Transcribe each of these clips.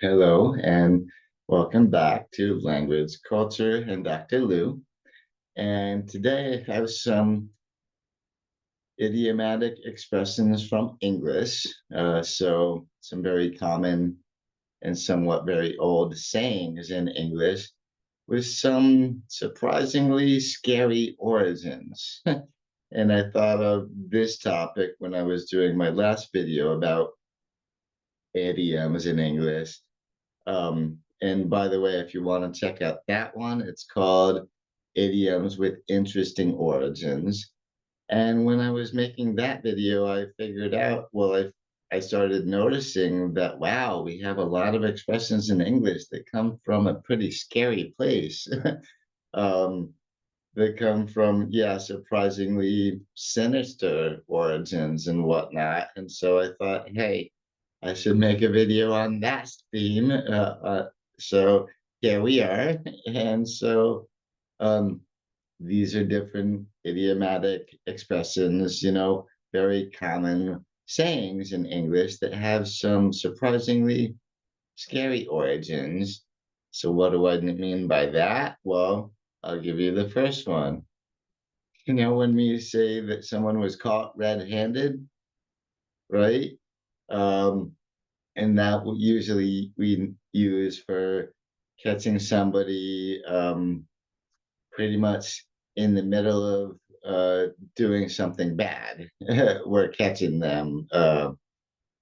Hello and welcome back to Language, Culture, and Dr. Lou. And today I have some idiomatic expressions from English. So some very common and somewhat very old sayings in English with some surprisingly scary origins. And I thought of this topic when I was doing my last video about idioms in English. And by the way, if you want to check out that one, it's called Idioms with Interesting Origins. And when I was making that video, I figured out, I started noticing that, wow, we have a lot of expressions in English that come from a pretty scary place. um, that come from, yeah, surprisingly sinister origins and whatnot. And so I thought, hey, I should make a video on that theme. So here we are. And so um, these are different idiomatic expressions, very common sayings in English that have some surprisingly scary origins. So, what do I mean by that? Well, I'll give you the first one. When we say that someone was caught red-handed, right? Um, and that usually we use for catching somebody pretty much in the middle of doing something bad. We're catching them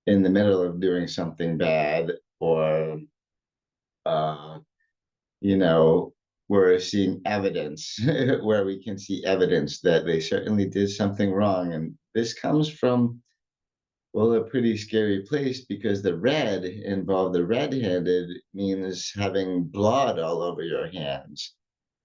in the middle of doing something bad, or uh, you know, we're seeing evidence where we can see evidence that they certainly did something wrong. And this comes from, well, a pretty scary place because the red involved, the red-handed means having blood all over your hands.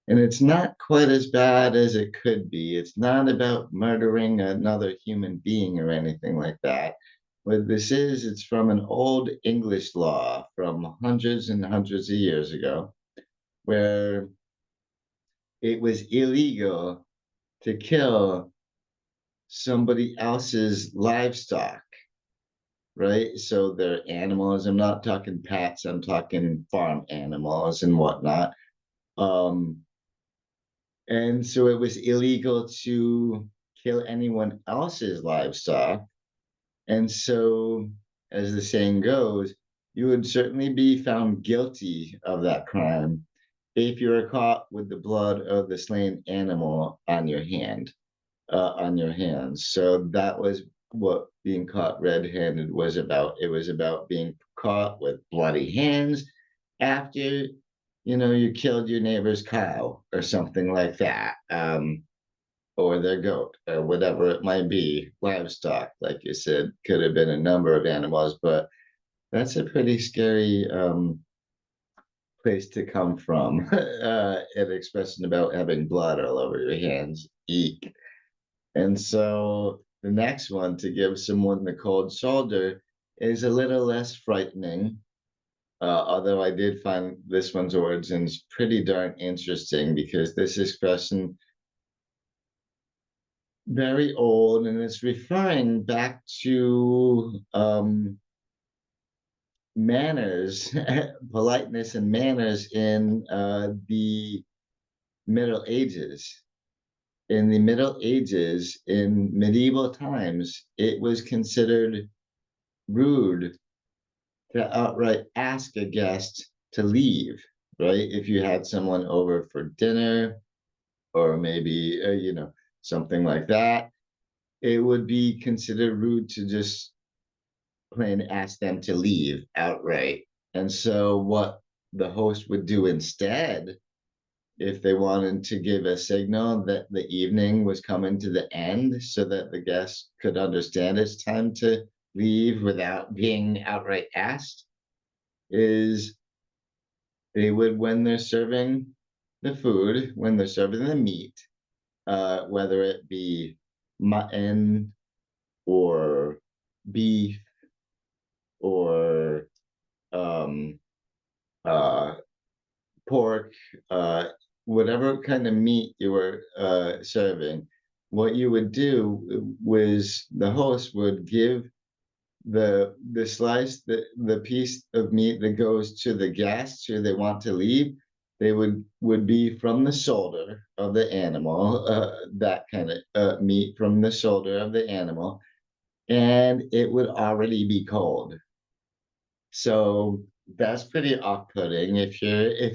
And it's not quite as bad as it could be. It's not about murdering another human being or anything like that. What this is, it's from an old English law from hundreds and hundreds of years ago, where it was illegal to kill somebody else's livestock, right? So they're animals. I'm not talking pets, I'm talking farm animals and whatnot. Um, and so it was illegal to kill anyone else's livestock. And so, as the saying goes, you would certainly be found guilty of that crime if you were caught with the blood of the slain animal on your on your hands. So that was what being caught red-handed was about. It was about being caught with bloody hands after, you killed your neighbor's cow or something like that, or their goat or whatever it might be, livestock, like you said, could have been a number of animals, but that's a pretty scary place to come from. An expression about having blood all over your hands. Eek. And so the next one, to give someone the cold shoulder, is a little less frightening. Although I did find this one's origins pretty darn interesting because this expression very old and it's referring back to manners, politeness and manners in the Middle Ages. In the Middle Ages, in medieval times, it was considered rude to outright ask a guest to leave, right? If you had someone over for dinner or maybe, something like that, it would be considered rude to just plain ask them to leave outright. And so, what the host would do instead, if they wanted to give a signal that the evening was coming to the end so that the guests could understand it's time to leave without being outright asked, is they would, when they're serving the food, when they're serving the meat, whether it be mutton or beef or um, uh, pork, whatever kind of meat you were serving, what you would do was the host would give the slice, the piece of meat that goes to the guests who they want to leave, they would be from the shoulder of the animal, that kind of meat from the shoulder of the animal, and it would already be cold. So that's pretty off-putting if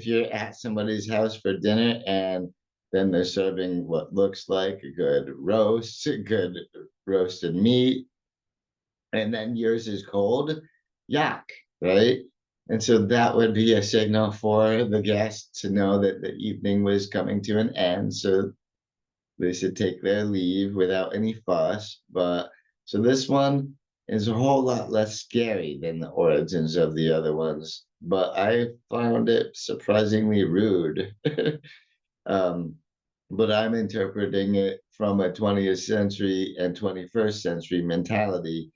you're at somebody's house for dinner and then they're serving what looks like a good roast, a good roasted meat, and then yours is cold. Yuck, right? And so that would be a signal for the guest to know that the evening was coming to an end. So they should take their leave without any fuss. But so this one is a whole lot less scary than the origins of the other ones. But I found it surprisingly rude. um, but I'm interpreting it from a 20th century and 21st century mentality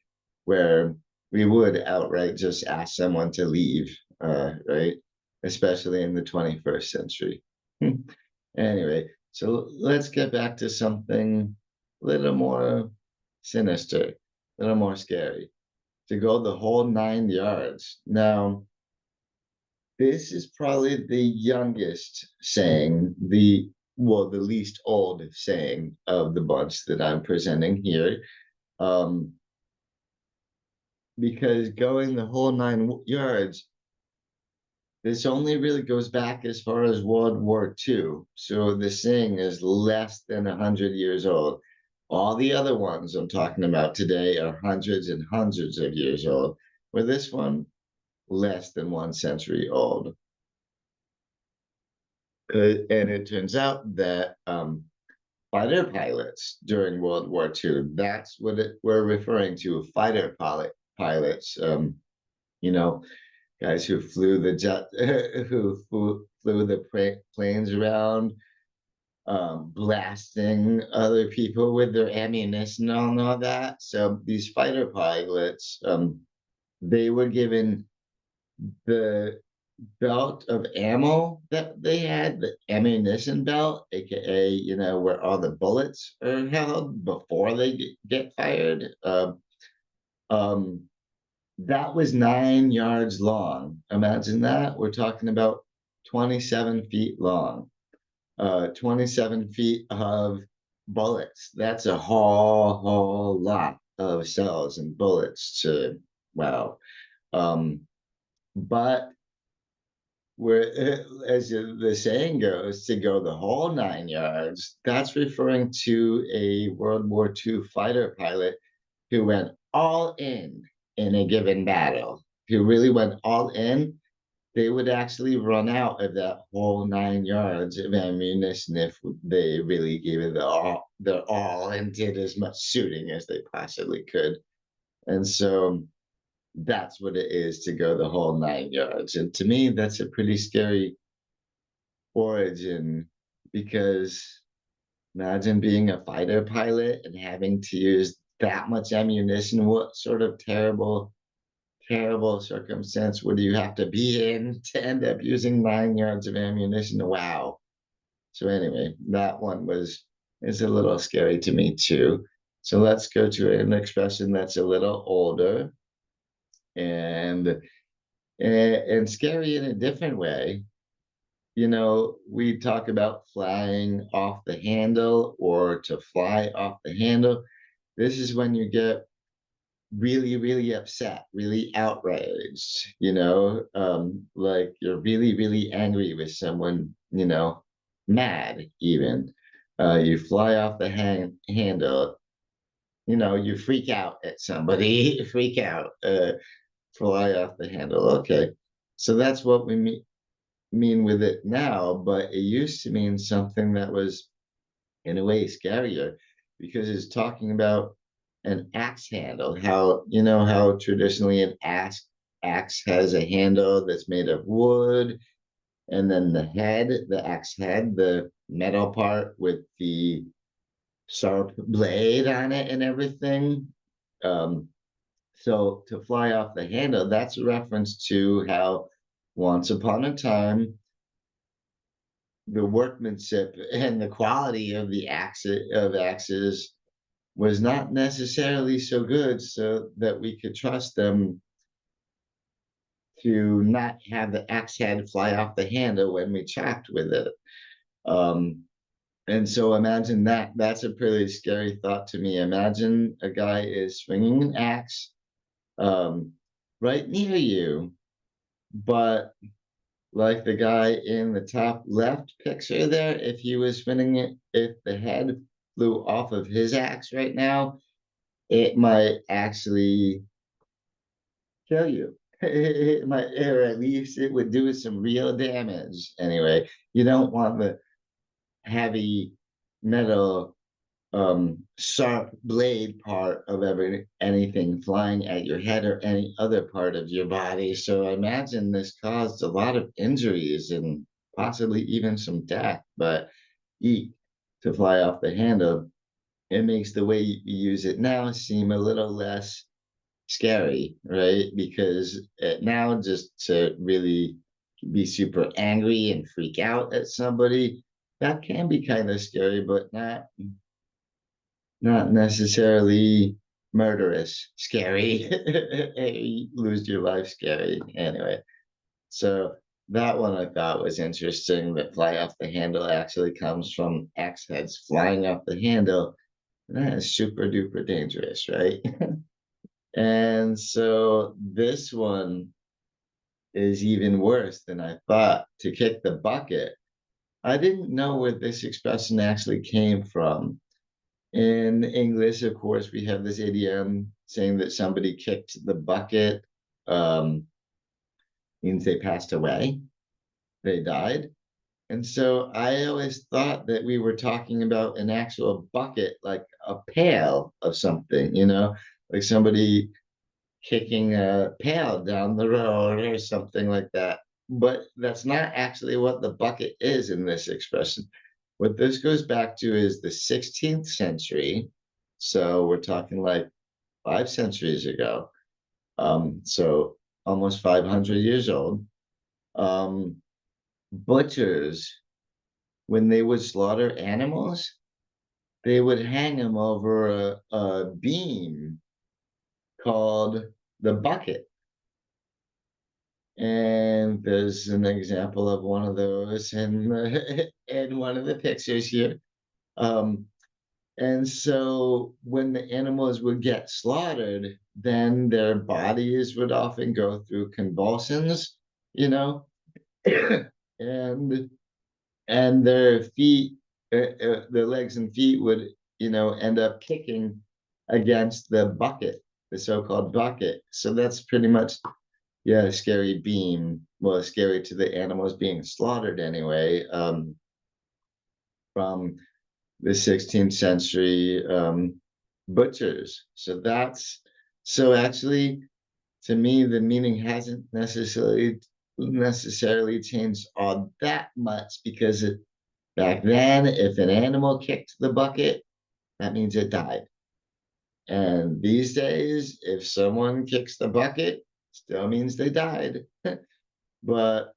where we would outright just ask someone to leave, right? Especially in the 21st century. Anyway, so let's get back to something a little more sinister, a little more scary. To go the whole 9 yards. Now, this is probably the youngest saying, the least old saying of the bunch that I'm presenting here. Um, because going the whole 9 yards, this only really goes back as far as World War II. So the saying is less than 100 years old. All the other ones I'm talking about today are hundreds and hundreds of years old, where this one less than 1 century old. And it turns out that fighter pilots during World War II, that's what we're referring to, fighter pilots. You know, guys who flew the jet, who flew the planes around, blasting other people with their ammunition and all that. So these fighter pilots, they were given the belt of ammo that they had, the ammunition belt, aka, where all the bullets are held before they get fired. Um, that was 9 yards long. Imagine that. We're talking about 27 feet long, 27 feet of bullets. That's a whole lot of shells and bullets to, wow. Um, but where, as the saying goes, to go the whole 9 yards, that's referring to a World War II fighter pilot who went all in a given battle, who really went all in. They would actually run out of that whole 9 yards of ammunition if they really gave it their all and did as much shooting as they possibly could. And so that's what it is to go the whole 9 yards. And to me, that's a pretty scary origin because imagine being a fighter pilot and having to use that much ammunition. What sort of terrible circumstance would you have to be in to end up using 9 yards of ammunition? Wow. So anyway, that one is a little scary to me too. So let's go to an expression that's a little older and and scary in a different way. We talk about flying off the handle or to fly off the handle. This is when you get really, really upset, really outraged, like you're really, really angry with someone, mad even. You fly off the handle, you freak out at somebody, freak out, fly off the handle. Okay. So that's what we mean with it now, but it used to mean something that was in a way scarier because it's talking about an axe handle. How how traditionally an axe has a handle that's made of wood, and then the axe head, the metal part with the sharp blade on it and everything. Um, so to fly off the handle, that's a reference to how once upon a time the workmanship and the quality of the axes was not necessarily so good so that we could trust them to not have the axe head fly off the handle when we chopped with it. Um, and so imagine that. That's a pretty scary thought to me. Imagine a guy is swinging an axe um, right near you, but like the guy in the top left picture there, if he was spinning it, if the head flew off of his axe right now, it might actually kill you. It might, or at least it would do some real damage. Anyway, you don't want the heavy metal sharp blade part of anything flying at your head or any other part of your body. So I imagine this caused a lot of injuries and possibly even some death. But eat to fly off the handle, it makes the way you use it now seem a little less scary, right? Because now just to really be super angry and freak out at somebody, that can be kind of scary, but not necessarily murderous, scary, you lose your life scary. Anyway, so that one I thought was interesting that fly off the handle actually comes from axe heads flying off the handle. And that is super duper dangerous, right? And so this one is even worse than I thought. To kick the bucket. I didn't know where this expression actually came from. In English, of course, we have this idiom saying that somebody kicked the bucket, um, means they passed away, they died. And so I always thought that we were talking about an actual bucket, like a pail of something, like somebody kicking a pail down the road or something like that. But that's not actually what the bucket is in this expression. What this goes back to is the 16th century. So we're talking like 5 centuries ago. So almost 500 years old. Um, Butchers, when they would slaughter animals, they would hang them over a beam called the bucket. And there's an example of one of those in one of the pictures here. Um, And so when the animals would get slaughtered, then their bodies would often go through convulsions, you know, and their feet, their legs and feet would, end up kicking against the bucket, the so-called bucket. So that's pretty much, yeah, a scary beam. Well, scary to the animals being slaughtered anyway, from the 16th century butchers. So actually, to me, the meaning hasn't necessarily changed all that much because back then, if an animal kicked the bucket, that means it died. And these days, if someone kicks the bucket, still means they died. But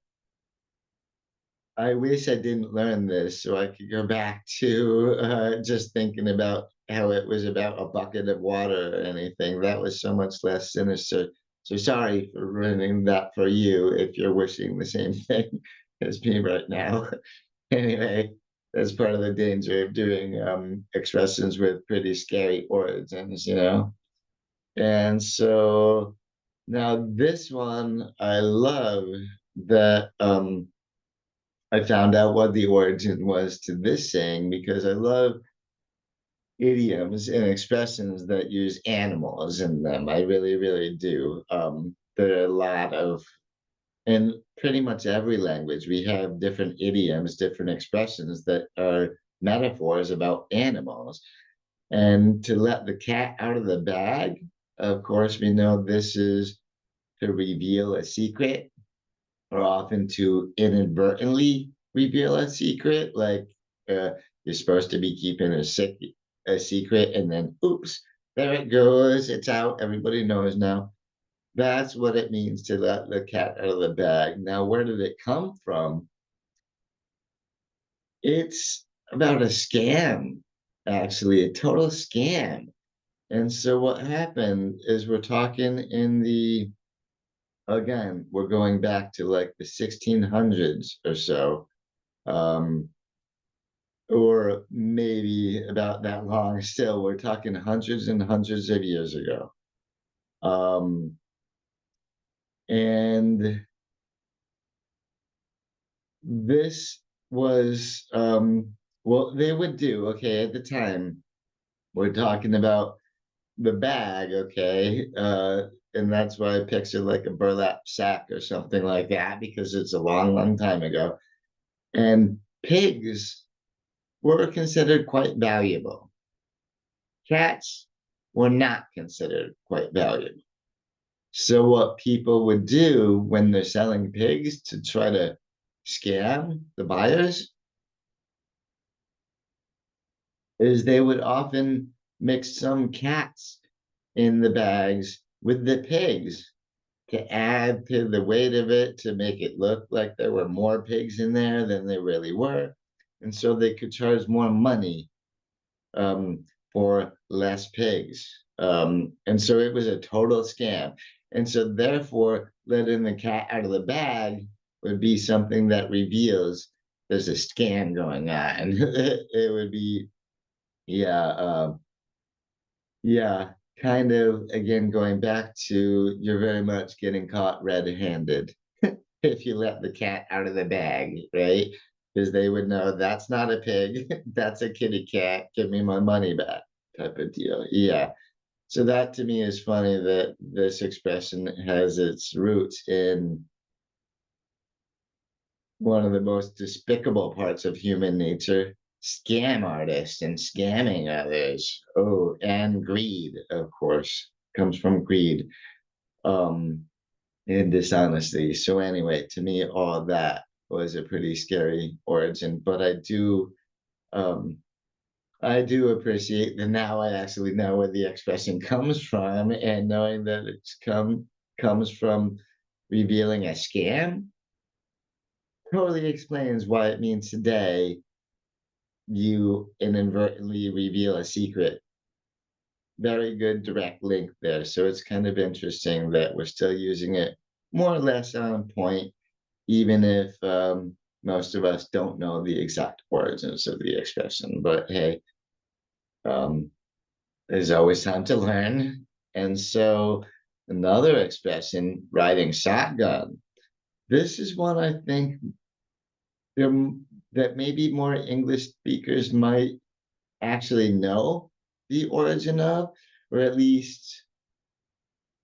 I wish I didn't learn this so I could go back to just thinking about how it was about a bucket of water or anything. That was so much less sinister. So sorry for ruining that for you if you're wishing the same thing as me right now. Anyway, that's part of the danger of doing expressions with pretty scary origins. And so now this one I love that I found out what the origin was to this saying because I love idioms and expressions that use animals in them. I really, really do. There are a lot of, in pretty much every language, we have different idioms, different expressions that are metaphors about animals. And to let the cat out of the bag, of course, we know this is to reveal a secret or often to inadvertently reveal a secret, like you're supposed to be keeping a secret, and then oops, there it goes, it's out, everybody knows now. That's what it means to let the cat out of the bag. Now, where did it come from? It's about a scam. actually a total scam. And so what happened is we're talking in the again, we're going back to like the 1600s or so, um, or maybe about that long still. We're talking hundreds and hundreds of years ago. Um, and this was what they would do, okay, at the time. We're talking about the bag, okay? And that's why I picture like a burlap sack or something like that because it's a long, long time ago. And pigs were considered quite valuable. Cats were not considered quite valuable. So, what people would do when they're selling pigs to try to scam the buyers is they would often mix some cats in the bags with the pigs to add to the weight of it to make it look like there were more pigs in there than there really were. And so they could charge more money um, for less pigs. And so it was a total scam. And so, therefore, letting the cat out of the bag would be something that reveals there's a scam going on. It would be, yeah, yeah, kind of again going back to you're very much getting caught red-handed if you let the cat out of the bag, right? Because they would know that's not a pig, that's a kitty cat. Give me my money back, type of deal. Yeah. So that to me is funny that this expression has its roots in one of the most despicable parts of human nature, scam artists and scamming others. Oh, and greed, of course, comes from greed, um, and dishonesty. So anyway, to me, all that was a pretty scary origin. But um, I do appreciate that now I actually know where the expression comes from, and knowing that comes from revealing a scam totally explains why it means today you inadvertently reveal a secret. Very good direct link there. So it's kind of interesting that we're still using it more or less on point, even if most of us don't know the exact origins of the expression. But hey, um, there's always time to learn. And so another expression, riding shotgun. This is one I think there, that maybe more English speakers might actually know the origin of, or at least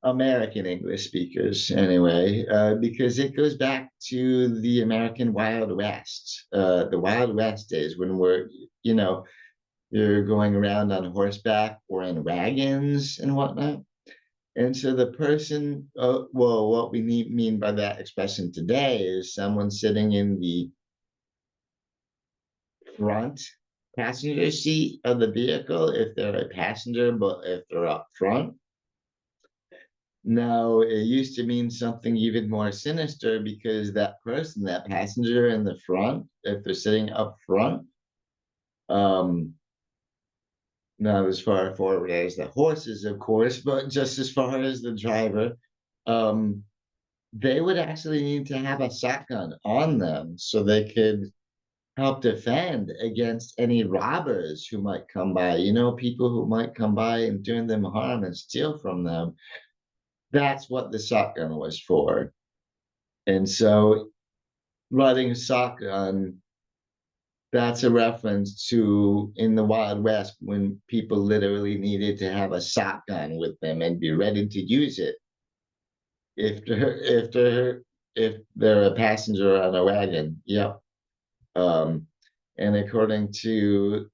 American English speakers anyway, because it goes back to the American Wild West, the Wild West days when you know, you're going around on horseback or in wagons and whatnot. And so the person, well, what we mean by that expression today is someone sitting in the front passenger seat of the vehicle if they're a passenger, but if they're up front. No, it used to mean something even more sinister because that person, that passenger in the front, if they're sitting up front, um, not as far forward as the horses, of course, but just as far as the driver, um, they would actually need to have a shotgun on them so they could help defend against any robbers who might come by, people who might come by and do them harm and steal from them. That's what the shotgun was for. And so riding shotgun, that's a reference to in the Wild West when people literally needed to have a shotgun with them and be ready to use it if they're if they're if they're a passenger on a wagon. Yep. Um, and according to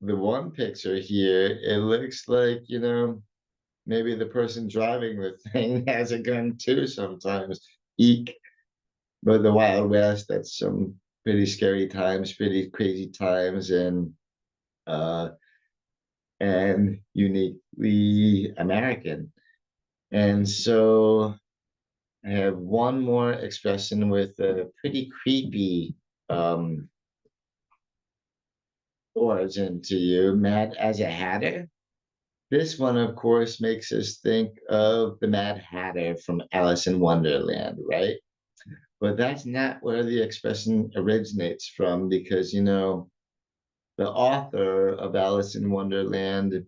the one picture here, it looks like, maybe the person driving the thing has a gun too sometimes. Eek. But the Wild West, that's some pretty scary times, pretty crazy times, uh and uniquely American. And so I have one more expression with a pretty creepy um origin to you, Mad as a Hatter. This one, of course, makes us think of the Mad Hatter from Alice in Wonderland, right? But that's not where the expression originates from because, the author of Alice in Wonderland,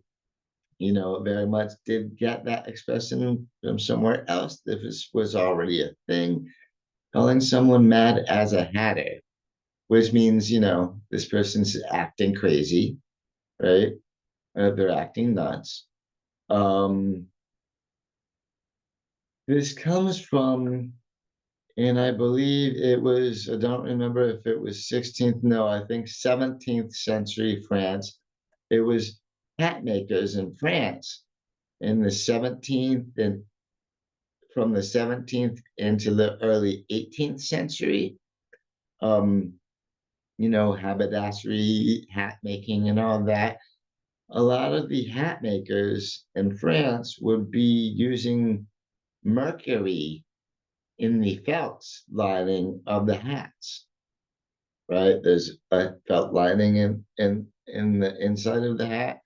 very much did get that expression from somewhere else. This was already a thing, calling someone mad as a hatter, which means, this person's acting crazy, right? They're acting nuts. Um, this comes from, and I believe it was, I don't remember if it was 16th, no, I think 17th century France. It was hat makers in France in the 17th and from the 17th into the early 18th century. Um, haberdassery, hat making, and all that. A lot of the hat makers in France would be using mercury in the felt lining of the hats, right? There's a felt lining in the inside of the hat,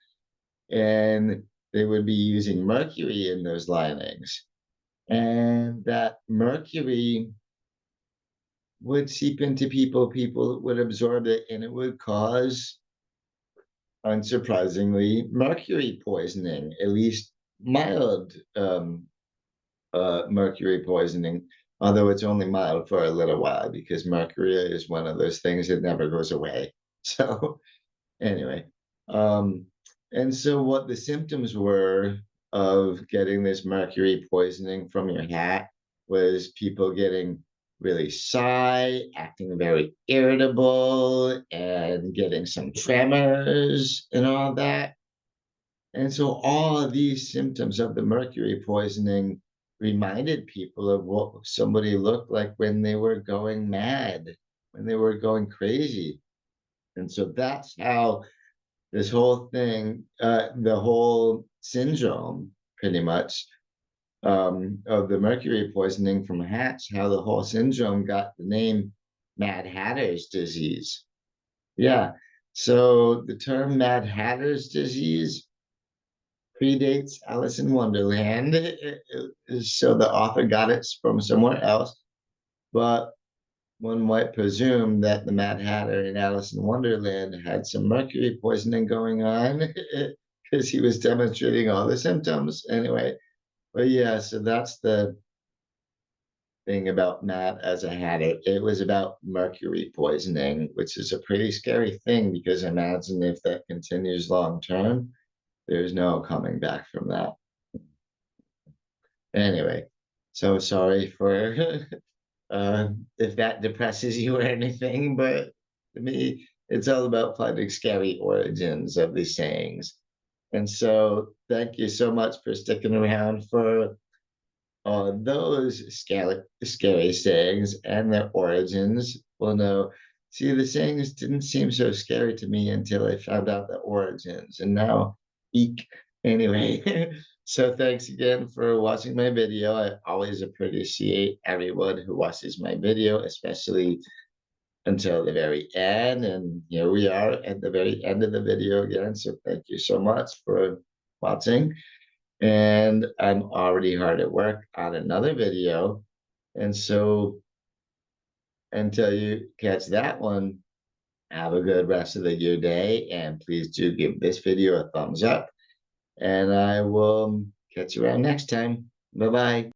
and they would be using mercury in those linings. And that mercury would seep into people, people would absorb it, and it would cause, unsurprisingly, mercury poisoning, at least mild mercury poisoning, although it's only mild for a little while because mercury is one of those things that never goes away. So, anyway, um, and so what the symptoms were of getting this mercury poisoning from your hat was people getting really shy, acting very irritable, and getting some tremors and all that. And so all of these symptoms of the mercury poisoning reminded people of what somebody looked like when they were going mad, when they were going crazy. And so that's how this whole thing, the whole syndrome, pretty much, of the mercury poisoning from hats, how the whole syndrome got the name Mad Hatter's disease. Yeah. So the term Mad Hatter's disease predates Alice in Wonderland. So the author got it from somewhere else, but one might presume that the Mad Hatter in Alice in Wonderland had some mercury poisoning going on because he was demonstrating all the symptoms anyway. But yeah, so that's the thing about Mad as a Hatter. It was about mercury poisoning, which is a pretty scary thing because imagine if that continues long term, there's no coming back from that. Anyway, so sorry for if that depresses you or anything, but to me, it's all about finding scary origins of these sayings. And so, thank you so much for sticking around for those scary sayings and their origins. Well, no, see, the sayings didn't seem so scary to me until I found out the origins, and now, eek. Anyway, so thanks again for watching my video. I always appreciate everyone who watches my video, especially until the very end. And here we are at the very end of the video again. So thank you so much for watching. And I'm already hard at work on another video. And so until you catch that one, have a good rest of your day. And please do give this video a thumbs up. And I will catch you around next time. Bye bye.